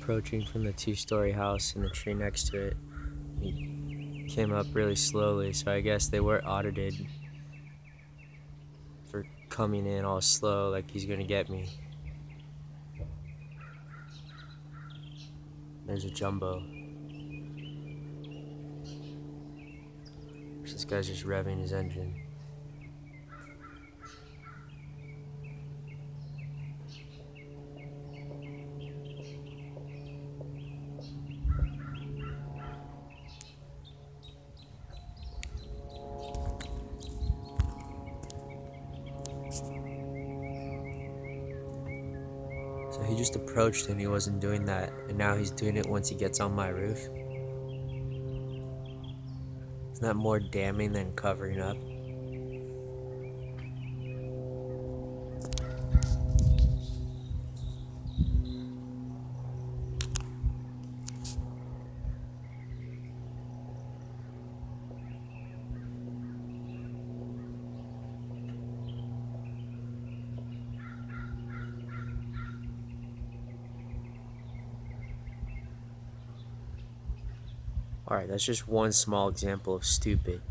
approaching from the two-story house and the tree next to it. He came up really slowly, so I guess they were audited for coming in all slow, like he's gonna get me. There's a jumbo. This guy's just revving his engine. So he just approached and he wasn't doing that, and now he's doing it once he gets on my roof. Isn't that more damning than covering up? Alright, that's just one small example of stupid.